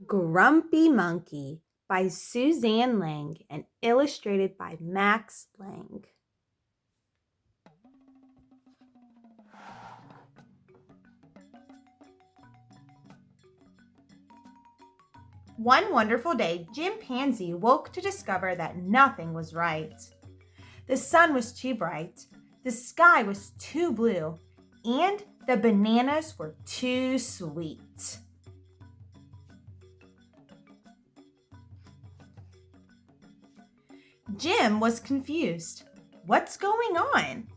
Grumpy Monkey by Suzanne Lang and illustrated by Max Lang. One wonderful day, Chimpanzee woke to discover that nothing was right. The sun was too bright, the sky was too blue, and the bananas were too sweet. Jim was confused. What's going on?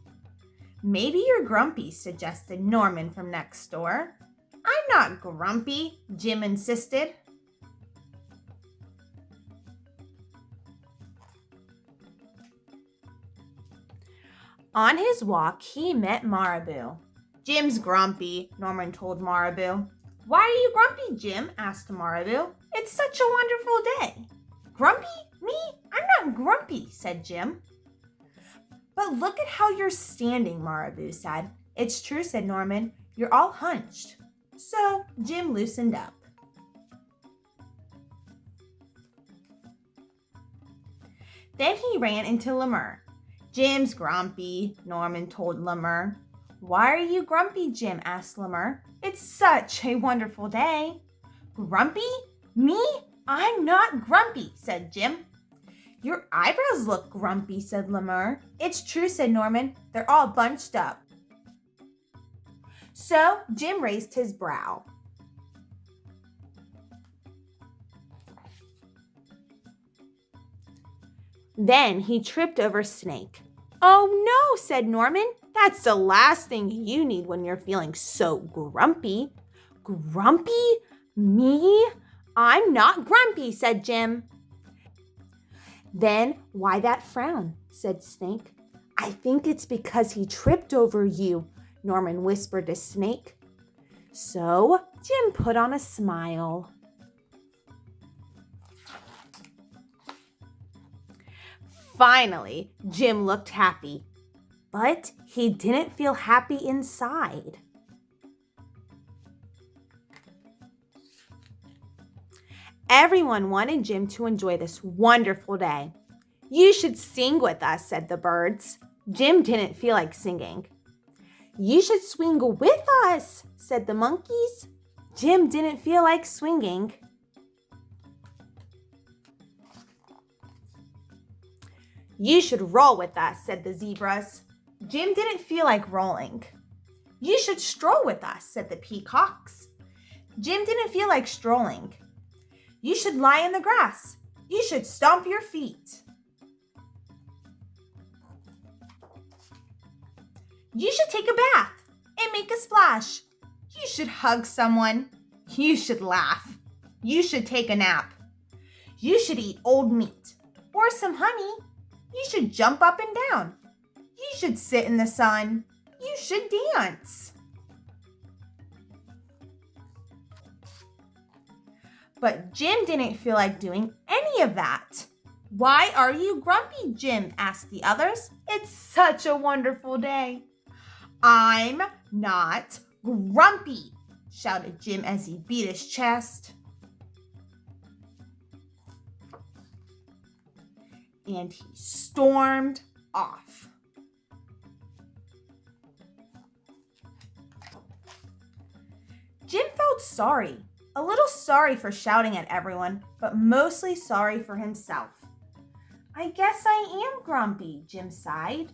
Maybe you're grumpy, suggested Norman from next door. I'm not grumpy, Jim insisted. On his walk, he met Marabou. Jim's grumpy, Norman told Marabou. Why are you grumpy, Jim? Asked Marabou. It's such a wonderful day. Grumpy? Me? I'm not grumpy, said Jim. But look at how you're standing, Marabou said. It's true, said Norman. You're all hunched. So Jim loosened up. Then he ran into Lemur. Jim's grumpy, Norman told Lemur. Why are you grumpy, Jim? Asked Lemur. It's such a wonderful day. Grumpy? Me? I'm not grumpy, said Jim. Your eyebrows look grumpy, said Lemur. It's true, said Norman. They're all bunched up. So Jim raised his brow. Then he tripped over Snake. Oh no, said Norman. That's the last thing you need when you're feeling so grumpy. Grumpy? Me? I'm not grumpy, said Jim. Then why that frown, said Snake. I think it's because he tripped over you, Norman whispered to Snake. So Jim put on a smile. Finally, Jim looked happy, but he didn't feel happy inside. Everyone wanted Jim to enjoy this wonderful day. You should sing with us, said the birds. Jim didn't feel like singing. You should swing with us, said the monkeys. Jim didn't feel like swinging. You should roll with us, said the zebras. Jim didn't feel like rolling. You should stroll with us, said the peacocks. Jim didn't feel like strolling. You should lie in the grass. You should stomp your feet. You should take a bath and make a splash. You should hug someone. You should laugh. You should take a nap. You should eat old meat or some honey. You should jump up and down. You should sit in the sun. You should dance. But Jim didn't feel like doing any of that. Why are you grumpy, Jim? Asked the others. It's such a wonderful day. I'm not grumpy, shouted Jim as he beat his chest. And he stormed off. Jim felt sorry, a little sorry for shouting at everyone, but mostly sorry for himself. I guess I am grumpy, Jim sighed.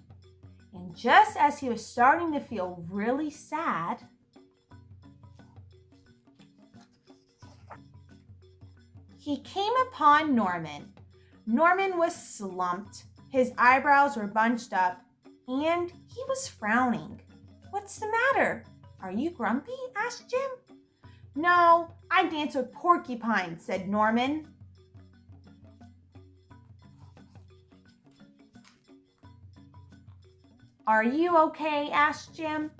And just as he was starting to feel really sad, he came upon Norman. Norman was slumped, his eyebrows were bunched up, and he was frowning. What's the matter? Are you grumpy? Asked Jim. No, I dance with porcupines, said Norman. Are you okay? Asked Jim.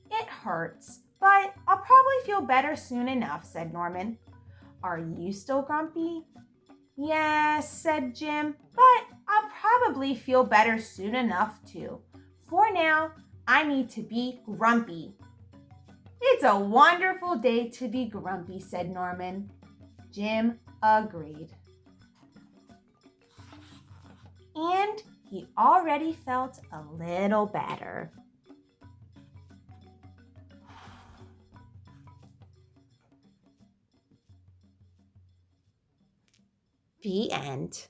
It hurts, but I'll probably feel better soon enough, said Norman. Are you still grumpy? Yes, said Jim, but I'll probably feel better soon enough too. For now, I need to be grumpy. It's a wonderful day to be grumpy, said Norman. Jim agreed. And he already felt a little better. The end.